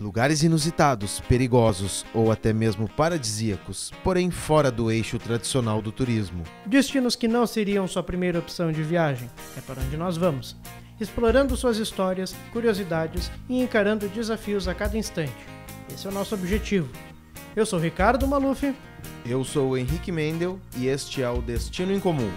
Lugares inusitados, perigosos ou até mesmo paradisíacos, porém fora do eixo tradicional do turismo. Destinos que não seriam sua primeira opção de viagem, é para onde nós vamos. Explorando suas histórias, curiosidades e encarando desafios a cada instante. Esse é o nosso objetivo. Eu sou Ricardo Maluf. Eu sou o Henrique Mendel e este é o Destino em Comum.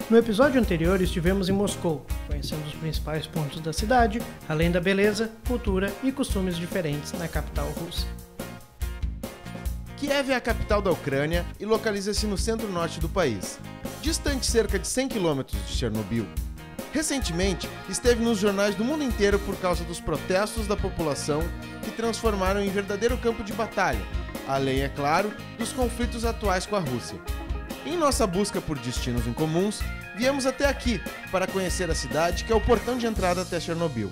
No episódio anterior estivemos em Moscou, conhecendo os principais pontos da cidade, além da beleza, cultura e costumes diferentes na capital russa. Kiev é a capital da Ucrânia e localiza-se no centro-norte do país, distante cerca de 100 km de Chernobyl. Recentemente, esteve nos jornais do mundo inteiro por causa dos protestos da população que transformaram em verdadeiro campo de batalha, além, é claro, dos conflitos atuais com a Rússia. Em nossa busca por destinos incomuns, viemos até aqui para conhecer a cidade que é o portão de entrada até Chernobyl.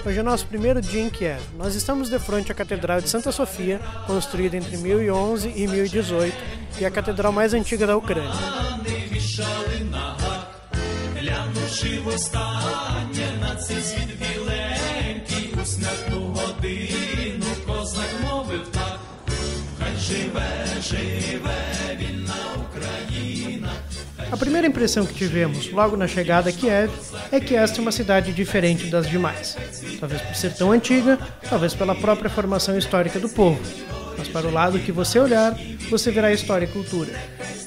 Hoje é nosso primeiro dia em Kiev. Nós estamos de frente à Catedral de Santa Sofia, construída entre 1011 e 1018, e a catedral mais antiga da Ucrânia. A primeira impressão que tivemos logo na chegada a Kiev é que esta é uma cidade diferente das demais. Talvez por ser tão antiga, talvez pela própria formação histórica do povo. Mas para o lado que você olhar, você verá história e cultura.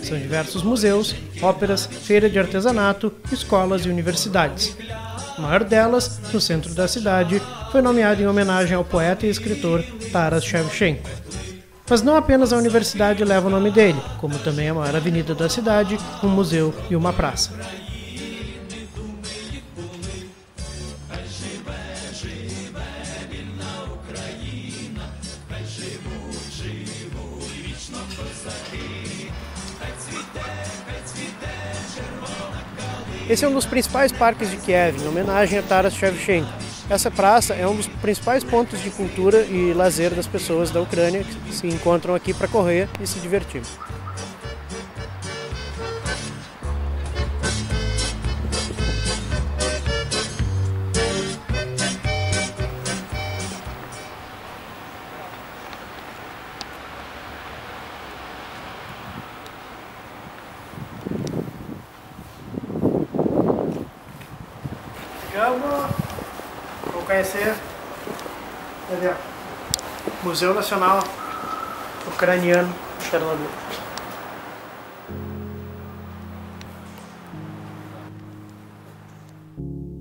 São diversos museus, óperas, feira de artesanato, escolas e universidades. A maior delas, no centro da cidade, foi nomeada em homenagem ao poeta e escritor Taras Shevchenko. Mas não apenas a universidade leva o nome dele, como também a maior avenida da cidade, um museu e uma praça. Esse é um dos principais parques de Kiev, em homenagem a Taras Shevchenko. Essa praça é um dos principais pontos de cultura e lazer das pessoas da Ucrânia que se encontram aqui para correr e se divertir. Vou conhecer Museu Nacional Ucraniano de Chernobyl.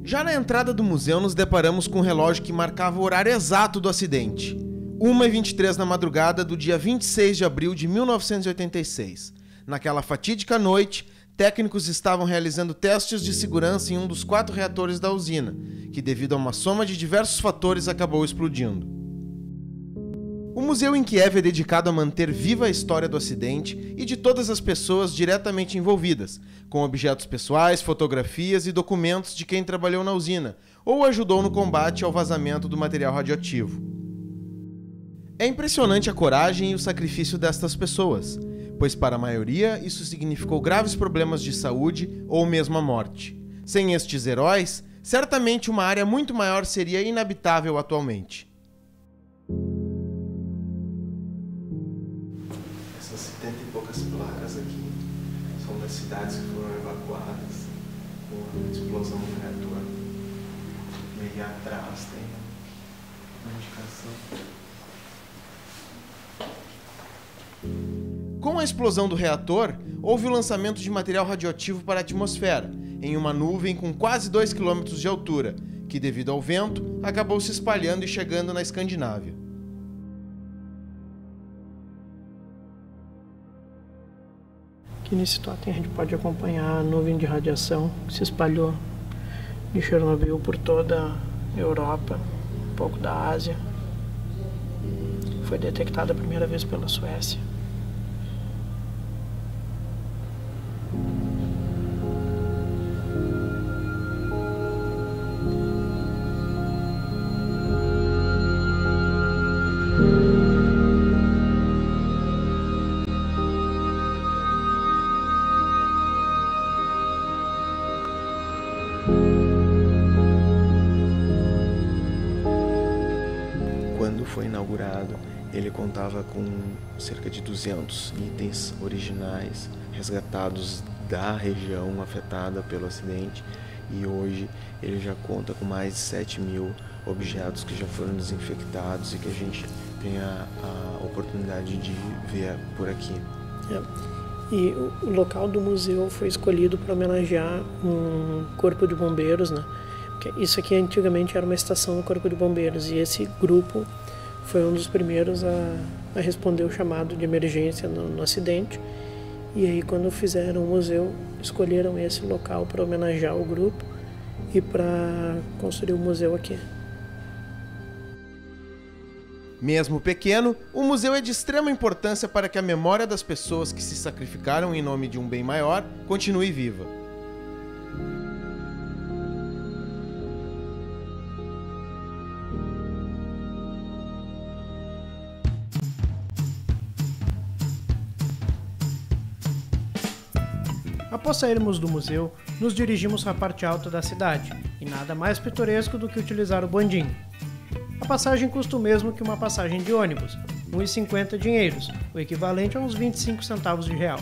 Já na entrada do museu nos deparamos com um relógio que marcava o horário exato do acidente. 1h23 na madrugada do dia 26 de abril de 1986. Naquela fatídica noite, técnicos estavam realizando testes de segurança em um dos 4 reatores da usina, que devido a uma soma de diversos fatores acabou explodindo. O museu em Kiev é dedicado a manter viva a história do acidente e de todas as pessoas diretamente envolvidas, com objetos pessoais, fotografias e documentos de quem trabalhou na usina ou ajudou no combate ao vazamento do material radioativo. É impressionante a coragem e o sacrifício destas pessoas, pois para a maioria isso significou graves problemas de saúde ou mesmo a morte. Sem estes heróis, certamente uma área muito maior seria inabitável atualmente. Essas 70 e poucas placas aqui são das cidades que foram evacuadas com a explosão do reator. Meio atrás tem uma indicação. Com a explosão do reator, houve o lançamento de material radioativo para a atmosfera, em uma nuvem com quase 2 km de altura, que devido ao vento, acabou se espalhando e chegando na Escandinávia. Aqui nesse totem a gente pode acompanhar a nuvem de radiação que se espalhou de Chernobyl por toda a Europa, um pouco da Ásia. Foi detectada a primeira vez pela Suécia. quando foi inaugurado, ele contava com cerca de 200 itens originais resgatados da região afetada pelo acidente, e hoje ele já conta com mais de 7.000 objetos que já foram desinfectados e que a gente tem a oportunidade de ver por aqui. E o local do museu foi escolhido para homenagear um corpo de bombeiros, né? Porque isso aqui antigamente era uma estação do Corpo de Bombeiros, e esse grupo foi um dos primeiros a responder o chamado de emergência no acidente. E aí, quando fizeram o museu, escolheram esse local para homenagear o grupo e para construir o museu aqui. Mesmo pequeno, o museu é de extrema importância para que a memória das pessoas que se sacrificaram em nome de um bem maior continue viva. Após sairmos do museu, nos dirigimos à parte alta da cidade, e nada mais pitoresco do que utilizar o bondinho. A passagem custa o mesmo que uma passagem de ônibus, R$ 1,50 dinheiros, o equivalente a uns 25 centavos de real.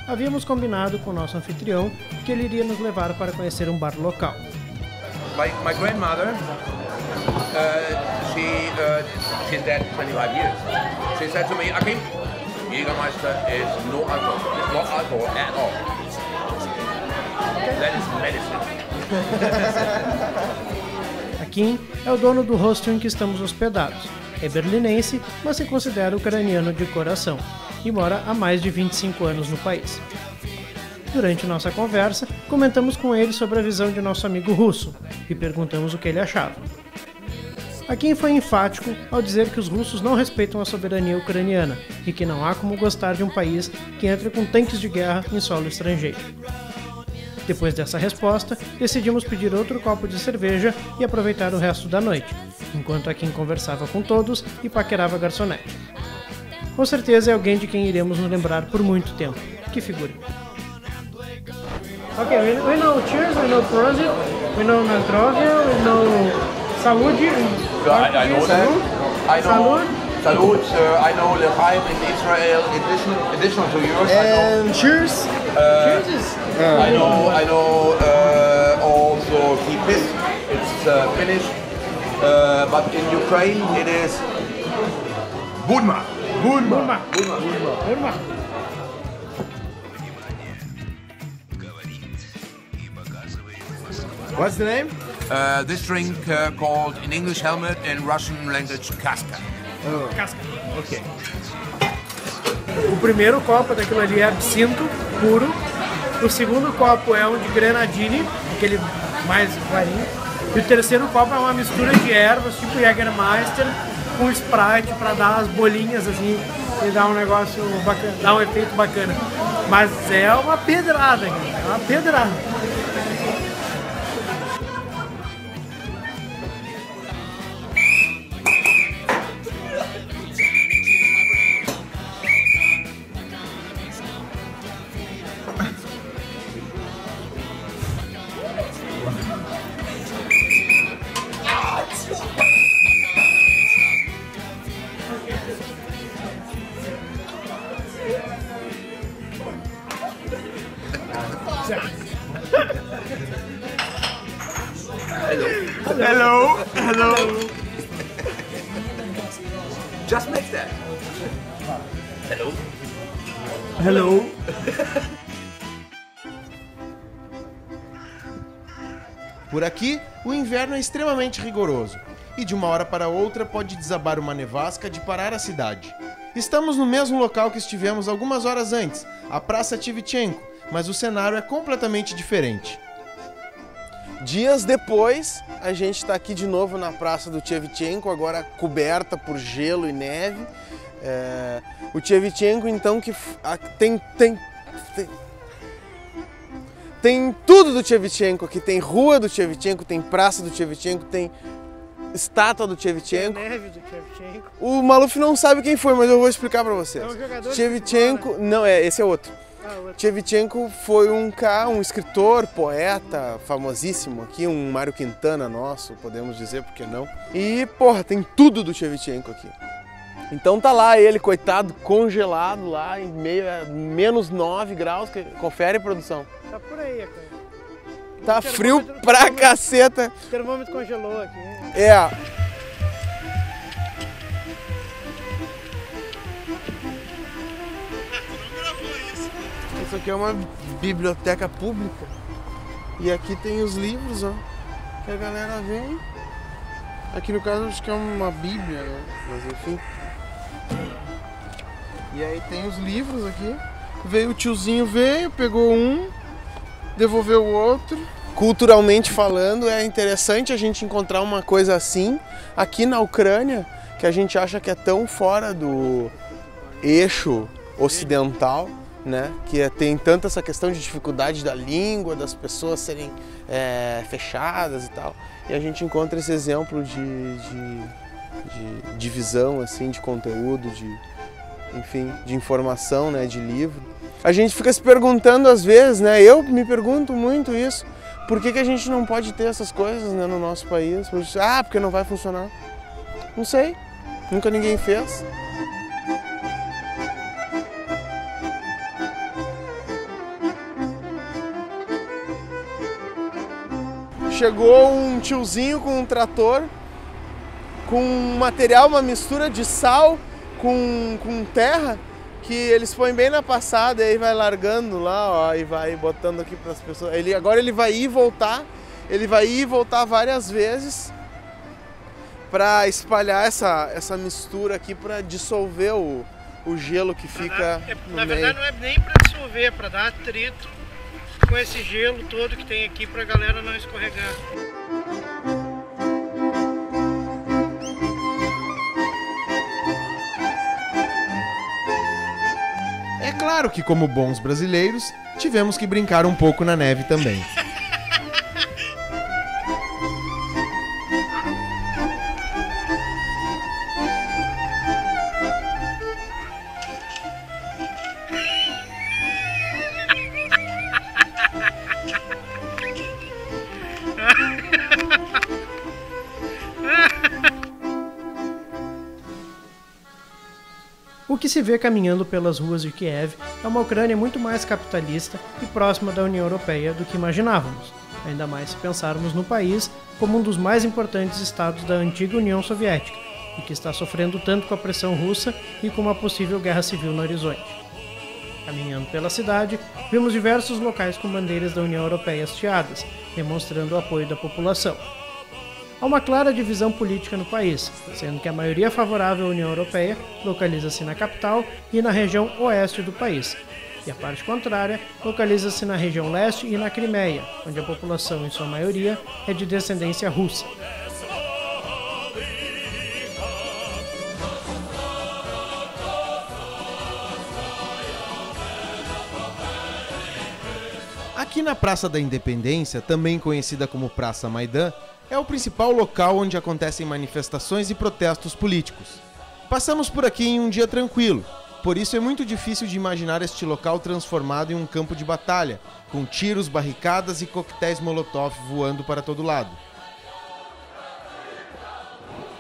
Havíamos combinado com o nosso anfitrião que ele iria nos levar para conhecer um bar local. My grandmother, she's dead 25 years. She said to me, Akim, Jägermeister is no alcohol. It's not alcohol at all. That is medicine. Akim é o dono do hostel em que estamos hospedados. É berlinense, mas se considera ucraniano de coração e mora há mais de 25 anos no país. Durante nossa conversa, comentamos com ele sobre a visão de nosso amigo russo e perguntamos o que ele achava. Akim foi enfático ao dizer que os russos não respeitam a soberania ucraniana e que não há como gostar de um país que entra com tanques de guerra em solo estrangeiro. Depois dessa resposta, decidimos pedir outro copo de cerveja e aproveitar o resto da noite, enquanto Akim conversava com todos e paquerava a garçonete. Com certeza é alguém de quem iremos nos lembrar por muito tempo. Que figura! Ok, we know cheers, we know prosit, we know Nastrovia, we know saúde. I know that. I know Salut. I know L'chaim in Israel. Additional to yours. And cheers. Cheers is... I know also kipis. It's Finnish, but in Ukraine it is budma. Burma. What's the name? This drink called in English helmet, in Russian language kaska. Casca. Ok. O primeiro copo daquilo ali é absinto puro. O segundo copo é um de grenadine, aquele mais clarinho. E o terceiro copo é uma mistura de ervas, tipo Jägermeister, com Sprite para dar as bolinhas assim e dar um negócio bacana, dar um efeito bacana. Mas é uma pedrada, cara. É uma pedrada. Hello. Just make that. Hello. Por aqui, o inverno é extremamente rigoroso e de uma hora para outra pode desabar uma nevasca de parar a cidade. Estamos no mesmo local que estivemos algumas horas antes, a Praça Shevchenko, mas o cenário é completamente diferente. Dias depois, a gente está aqui de novo na Praça do Shevchenko, agora coberta por gelo e neve. O Shevchenko, então, que tem tudo do Shevchenko aqui, tem rua do Shevchenko, tem praça do Shevchenko, tem estátua do Shevchenko. Neve do Shevchenko. O Maluf não sabe quem foi, mas eu vou explicar pra vocês. É um jogador Shevchenko, não, esse é outro. Shevchenko foi um escritor, poeta, famosíssimo aqui, um Mário Quintana nosso, podemos dizer, por que não? E, porra, tem tudo do Shevchenko aqui. Então tá lá ele, coitado, congelado lá em menos 9 graus. Confere, produção. Tá por aí, cara. Tá frio pra caceta. O termômetro congelou aqui. É. Isso aqui é uma biblioteca pública. E aqui tem os livros, ó. Que a galera vem. Aqui no caso acho que é uma bíblia, né? Mas enfim. E aí tem os livros aqui. Veio o tiozinho, pegou um, devolveu o outro. Culturalmente falando, é interessante a gente encontrar uma coisa assim aqui na Ucrânia, que a gente acha que é tão fora do eixo ocidental, né? Que tem tanta essa questão de dificuldade da língua, das pessoas serem fechadas e tal. E a gente encontra esse exemplo de divisão, assim, de conteúdo, enfim, de informação, né, de livro. A gente fica se perguntando às vezes, né, eu me pergunto muito isso, por que a gente não pode ter essas coisas, né, no nosso país? Porque não vai funcionar. Não sei, nunca ninguém fez. Chegou um tiozinho com um trator, com um material, uma mistura de sal com terra, que eles põem bem na passada e aí vai largando lá, ó, e vai botando aqui para as pessoas. Agora ele vai ir e voltar várias vezes para espalhar essa mistura aqui para dissolver o gelo que fica no meio. Na verdade não é nem para dissolver, é para dar atrito com esse gelo todo que tem aqui para a galera não escorregar. É claro que, como bons brasileiros, tivemos que brincar um pouco na neve também. O que se vê caminhando pelas ruas de Kiev é uma Ucrânia muito mais capitalista e próxima da União Europeia do que imaginávamos, ainda mais se pensarmos no país como um dos mais importantes estados da antiga União Soviética e que está sofrendo tanto com a pressão russa e com uma possível guerra civil no horizonte. Caminhando pela cidade, vimos diversos locais com bandeiras da União Europeia hasteadas, demonstrando o apoio da população. Há uma clara divisão política no país, sendo que a maioria favorável à União Europeia localiza-se na capital e na região oeste do país, e a parte contrária localiza-se na região leste e na Crimeia, onde a população, em sua maioria, é de descendência russa. Aqui na Praça da Independência, também conhecida como Praça Maidan, é o principal local onde acontecem manifestações e protestos políticos. Passamos por aqui em um dia tranquilo, por isso é muito difícil de imaginar este local transformado em um campo de batalha, com tiros, barricadas e coquetéis Molotov voando para todo lado.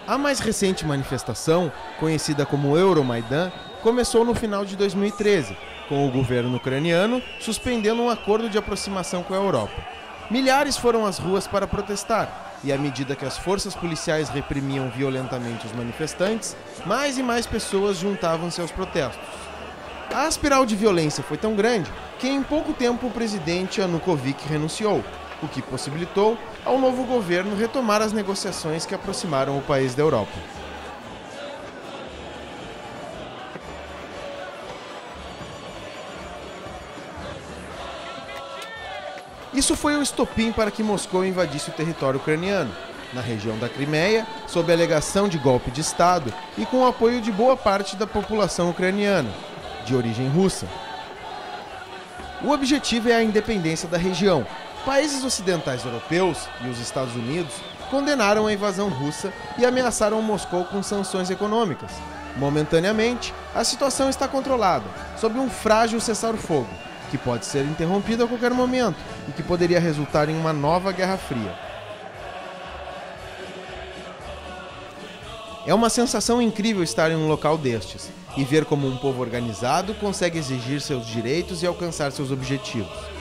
A mais recente manifestação, conhecida como Euromaidan, começou no final de 2013, com o governo ucraniano suspendendo um acordo de aproximação com a Europa. Milhares foram às ruas para protestar, e à medida que as forças policiais reprimiam violentamente os manifestantes, mais e mais pessoas juntavam-se aos protestos. A espiral de violência foi tão grande que em pouco tempo o presidente Yanukovych renunciou, o que possibilitou ao novo governo retomar as negociações que aproximaram o país da Europa. Isso foi o estopim para que Moscou invadisse o território ucraniano, na região da Crimeia, sob a alegação de golpe de Estado e com o apoio de boa parte da população ucraniana, de origem russa. O objetivo é a independência da região. Países ocidentais europeus e os Estados Unidos condenaram a invasão russa e ameaçaram Moscou com sanções econômicas. Momentaneamente, a situação está controlada, sob um frágil cessar-o-fogo, que pode ser interrompido a qualquer momento e que poderia resultar em uma nova Guerra Fria. É uma sensação incrível estar em um local destes e ver como um povo organizado consegue exigir seus direitos e alcançar seus objetivos.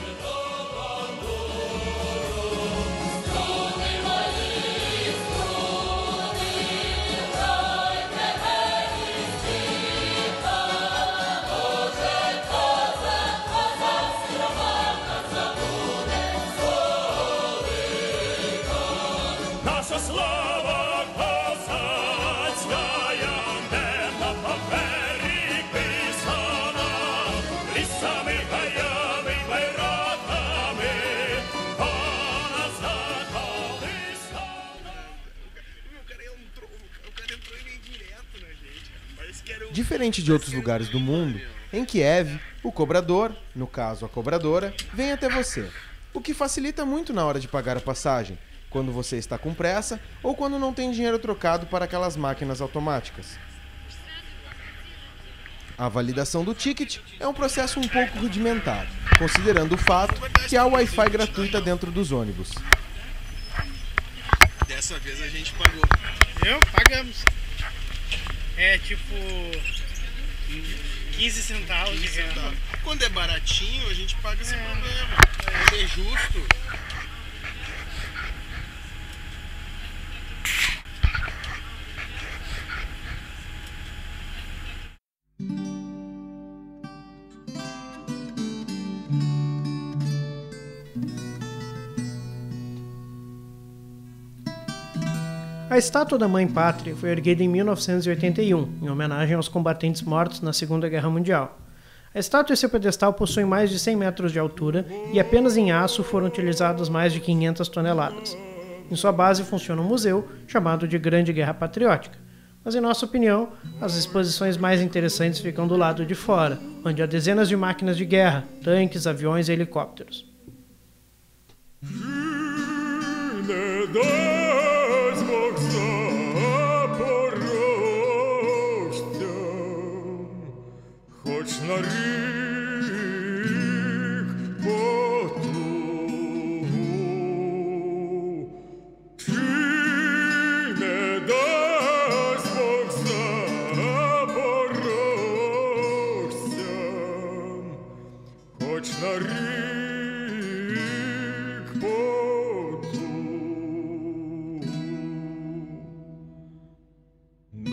Diferente de outros lugares do mundo, em Kiev, o cobrador, no caso a cobradora, vem até você, o que facilita muito na hora de pagar a passagem, quando você está com pressa ou quando não tem dinheiro trocado para aquelas máquinas automáticas. A validação do ticket é um processo um pouco rudimentar, considerando o fato que há Wi-Fi gratuita dentro dos ônibus. Dessa vez a gente pagou. Pagamos. É tipo 15 centavos de real. Quando é baratinho, a gente paga sem problema. Quando é justo. A estátua da Mãe Pátria foi erguida em 1981, em homenagem aos combatentes mortos na Segunda Guerra Mundial. A estátua e seu pedestal possuem mais de 100 metros de altura e apenas em aço foram utilizadas mais de 500 toneladas. Em sua base funciona um museu, chamado de Grande Guerra Patriótica. Mas, em nossa opinião, as exposições mais interessantes ficam do lado de fora, onde há dezenas de máquinas de guerra, tanques, aviões e helicópteros.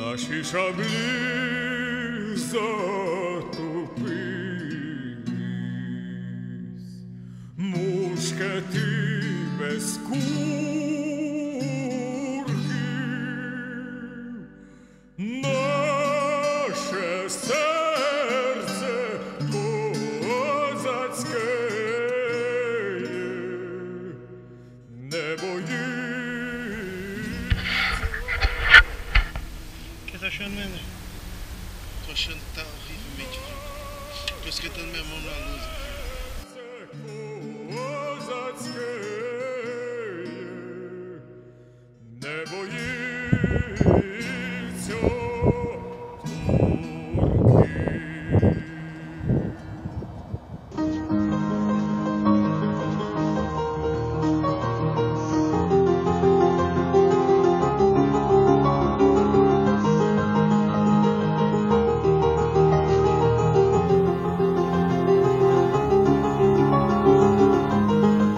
Наші шаблі затопились, мушкети без курків, наше серце козацьке не боїться. Tá achando, né? Tô achando que tá horrivelmente frio. Tô esquentando minha mão na luz.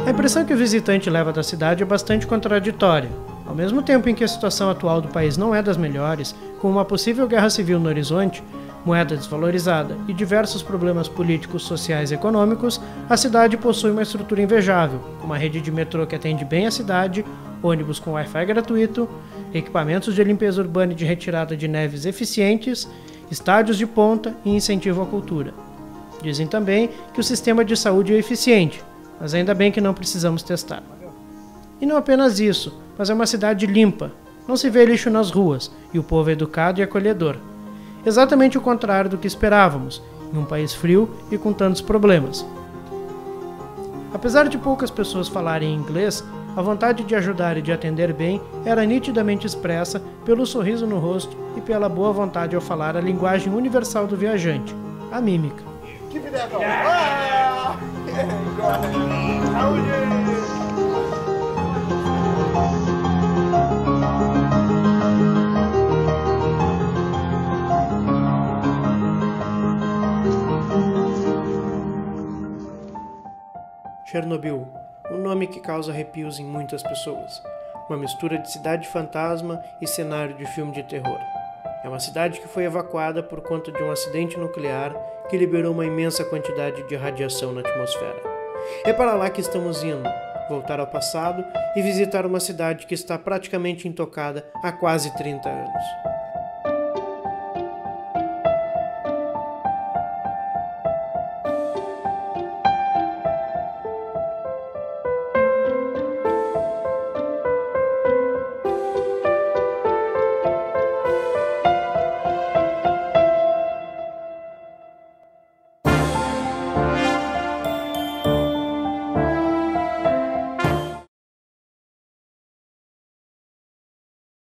A impressão que o visitante leva da cidade é bastante contraditória. Ao mesmo tempo em que a situação atual do país não é das melhores, com uma possível guerra civil no horizonte, moeda desvalorizada e diversos problemas políticos, sociais e econômicos, a cidade possui uma estrutura invejável, com uma rede de metrô que atende bem a cidade, ônibus com Wi-Fi gratuito, equipamentos de limpeza urbana e de retirada de neves eficientes, estádios de ponta e incentivo à cultura. Dizem também que o sistema de saúde é eficiente, mas ainda bem que não precisamos testar. E não apenas isso, mas é uma cidade limpa, não se vê lixo nas ruas e o povo é educado e acolhedor. Exatamente o contrário do que esperávamos, em um país frio e com tantos problemas. Apesar de poucas pessoas falarem inglês, A vontade de ajudar e de atender bem era nitidamente expressa pelo sorriso no rosto e pela boa vontade ao falar a linguagem universal do viajante, a mímica. Chernobyl, um nome que causa arrepios em muitas pessoas. Uma mistura de cidade fantasma e cenário de filme de terror. É uma cidade que foi evacuada por conta de um acidente nuclear que liberou uma imensa quantidade de radiação na atmosfera. É para lá que estamos indo, voltar ao passado e visitar uma cidade que está praticamente intocada há quase 30 anos.